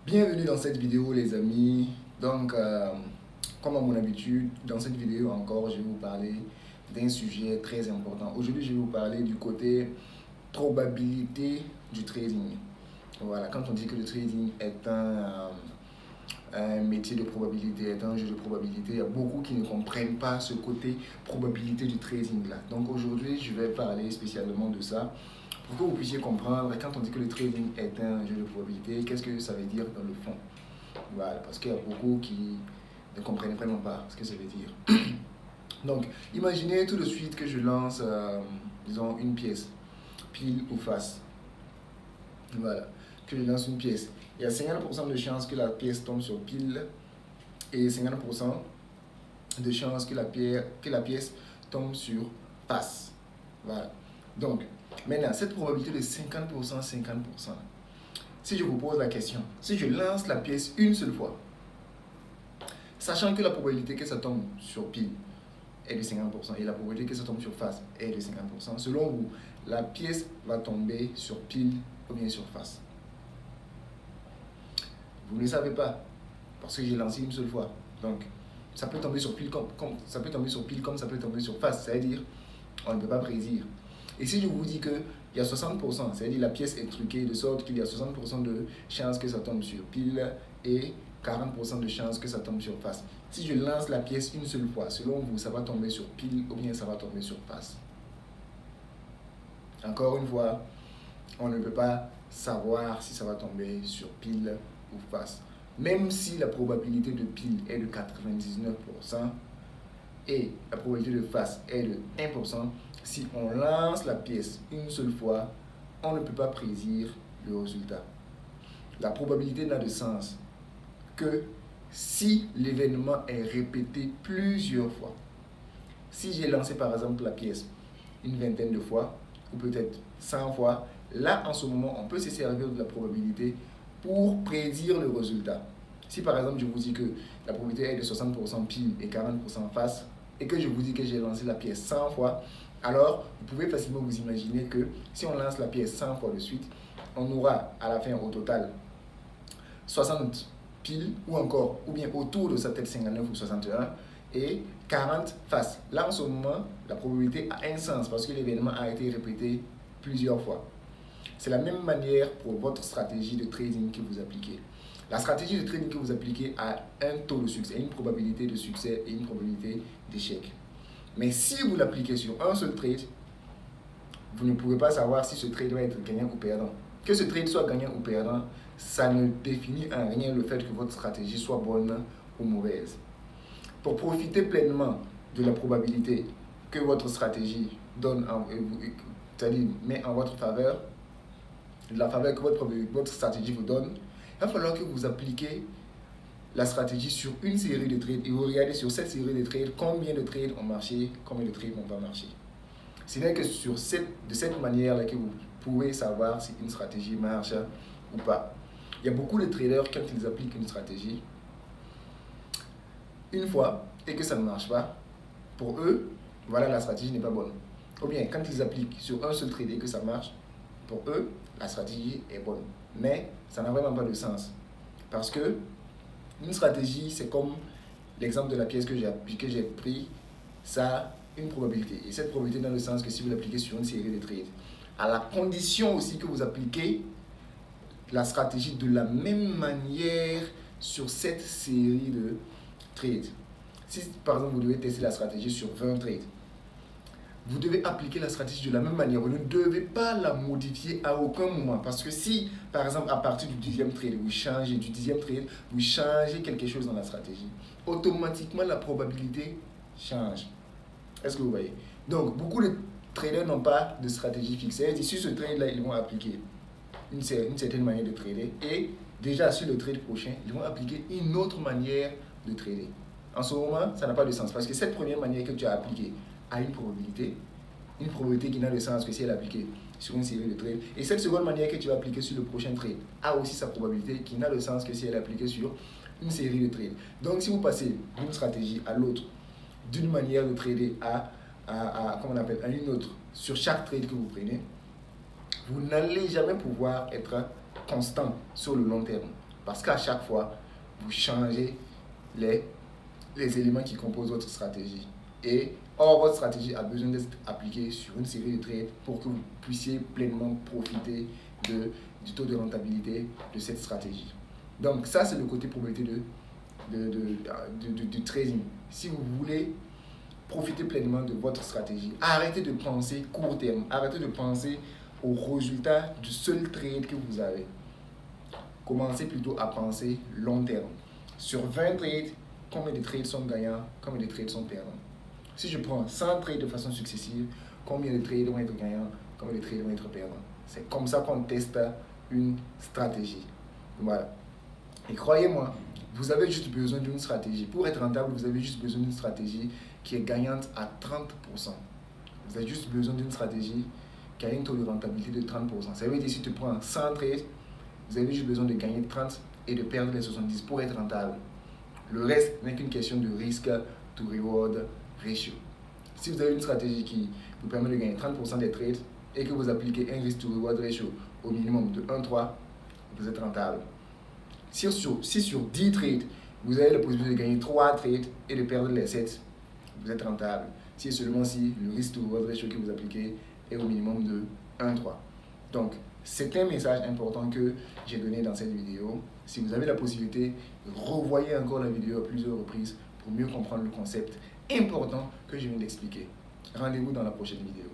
Bienvenue dans cette vidéo les amis. Donc, comme à mon habitude, dans cette vidéo encore, je vais vous parler d'un sujet très important. Aujourd'hui, je vais vous parler du côté probabilité du trading. Voilà, quand on dit que le trading est un métier de probabilité, est un jeu de probabilité, il y a beaucoup qui ne comprennent pas ce côté probabilité du trading là. Donc aujourd'hui, je vais parler spécialement de ça pour que vous puissiez comprendre quand on dit que le trading est un jeu de probabilité, qu'est-ce que ça veut dire dans le fond. Voilà, parce qu'il y a beaucoup qui ne comprennent vraiment pas ce que ça veut dire. Donc, imaginez tout de suite que je lance, disons, une pièce, pile ou face. Voilà, que je lance une pièce. Il y a 50% de chances que la pièce tombe sur pile et 50% de chances que la pièce tombe sur face. Voilà. Donc, maintenant, cette probabilité de 50%, 50%, si je vous pose la question, si je lance la pièce une seule fois, sachant que la probabilité que ça tombe sur pile est de 50% et la probabilité que ça tombe sur face est de 50%, selon vous, la pièce va tomber sur pile ou bien sur face? Vous ne le savez pas, parce que j'ai lancé une seule fois. Donc, ça peut tomber sur pile comme ça peut tomber sur pile comme ça peut tomber sur face, c'est-à-dire on ne peut pas prédire. Et si je vous dis qu'il y a 60%, c'est-à-dire la pièce est truquée de sorte qu'il y a 60% de chances que ça tombe sur pile et 40% de chances que ça tombe sur face. Si je lance la pièce une seule fois, selon vous, ça va tomber sur pile ou bien ça va tomber sur face? Encore une fois, on ne peut pas savoir si ça va tomber sur pile ou face. Même si la probabilité de pile est de 99% et la probabilité de face est de 1%, si on lance la pièce une seule fois, on ne peut pas prédire le résultat. La probabilité n'a de sens que si l'événement est répété plusieurs fois. Si j'ai lancé par exemple la pièce une vingtaine de fois, ou peut-être 100 fois, là en ce moment, on peut se servir de la probabilité pour prédire le résultat. Si par exemple je vous dis que la probabilité est de 60% pile et 40% face, et que je vous dis que j'ai lancé la pièce 100 fois, alors vous pouvez facilement vous imaginer que si on lance la pièce 100 fois de suite, on aura à la fin au total 60 pile ou bien autour de sa tête 59 ou 61 et 40 face. Là en ce moment, la probabilité a un sens parce que l'événement a été répété plusieurs fois. C'est la même manière pour votre stratégie de trading que vous appliquez. La stratégie de trading que vous appliquez a un taux de succès, une probabilité de succès et une probabilité d'échec. Mais si vous l'appliquez sur un seul trade, vous ne pourrez pas savoir si ce trade va être gagnant ou perdant. Que ce trade soit gagnant ou perdant, ça ne définit en rien le fait que votre stratégie soit bonne ou mauvaise. Pour profiter pleinement de la probabilité que votre stratégie donne, c'est-à-dire met en votre faveur, de la faveur que votre stratégie vous donne, il va falloir que vous appliquiez la stratégie sur une série de trades et vous regardez sur cette série de trades combien de trades ont marché, combien de trades n'ont pas marché. Ce n'est que de cette manière-là que vous pouvez savoir si une stratégie marche ou pas. Il y a beaucoup de traders, quand ils appliquent une stratégie, une fois, et que ça ne marche pas, pour eux, voilà, la stratégie n'est pas bonne. Ou bien, quand ils appliquent sur un seul trade et que ça marche, pour eux, la stratégie est bonne. Mais ça n'a vraiment pas de sens. Parce que une stratégie, c'est comme l'exemple de la pièce que j'ai pris, ça a une probabilité. Et cette probabilité n'a le sens que si vous l'appliquez sur une série de trades. À la condition aussi que vous appliquez la stratégie de la même manière sur cette série de trades. Si par exemple vous devez tester la stratégie sur 20 trades, vous devez appliquer la stratégie de la même manière. Vous ne devez pas la modifier à aucun moment. Parce que si, par exemple, à partir du 10e trade, vous changez quelque chose dans la stratégie, automatiquement la probabilité change. Est-ce que vous voyez? Donc, beaucoup de traders n'ont pas de stratégie fixée. Et sur ce trade-là, ils vont appliquer une certaine manière de trader. Et déjà sur le trade prochain, ils vont appliquer une autre manière de trader. En ce moment, ça n'a pas de sens. Parce que cette première manière que tu as appliquée a une probabilité qui n'a de sens que si elle est appliquée sur une série de trades. Et cette seconde manière que tu vas appliquer sur le prochain trade a aussi sa probabilité qui n'a de sens que si elle est appliquée sur une série de trades. Donc, si vous passez d'une stratégie à l'autre, d'une manière de trader comment on appelle, à une autre, sur chaque trade que vous prenez, vous n'allez jamais pouvoir être constant sur le long terme. Parce qu'à chaque fois, vous changez les éléments qui composent votre stratégie. Or, votre stratégie a besoin d'être appliquée sur une série de trades pour que vous puissiez pleinement profiter du taux de rentabilité de cette stratégie. Donc, ça, c'est le côté probabilité du trading. Si vous voulez profiter pleinement de votre stratégie, arrêtez de penser court terme, arrêtez de penser au résultat du seul trade que vous avez. Commencez plutôt à penser long terme. Sur 20 trades, combien de trades sont gagnants, combien de trades sont perdants. Si je prends 100 trades de façon successive, combien de trades vont être gagnants, combien de trades vont être perdants. C'est comme ça qu'on teste une stratégie. Voilà. Et croyez-moi, vous avez juste besoin d'une stratégie. Pour être rentable, vous avez juste besoin d'une stratégie qui est gagnante à 30%. Vous avez juste besoin d'une stratégie qui a un taux de rentabilité de 30%. Ça veut dire que si tu prends 100 trades, vous avez juste besoin de gagner 30 et de perdre les 70 pour être rentable. Le reste n'est qu'une question de risque to reward ratio. Si vous avez une stratégie qui vous permet de gagner 30% des trades et que vous appliquez un risk to reward ratio au minimum de 1,3, vous êtes rentable. Si sur 10 trades, vous avez la possibilité de gagner 3 trades et de perdre les 7, vous êtes rentable. Si seulement si le risk to reward ratio que vous appliquez est au minimum de 1,3. Donc, c'est un message important que j'ai donné dans cette vidéo. Si vous avez la possibilité, revoyez encore la vidéo à plusieurs reprises pour mieux comprendre le concept important que je viens d'expliquer. Rendez-vous dans la prochaine vidéo.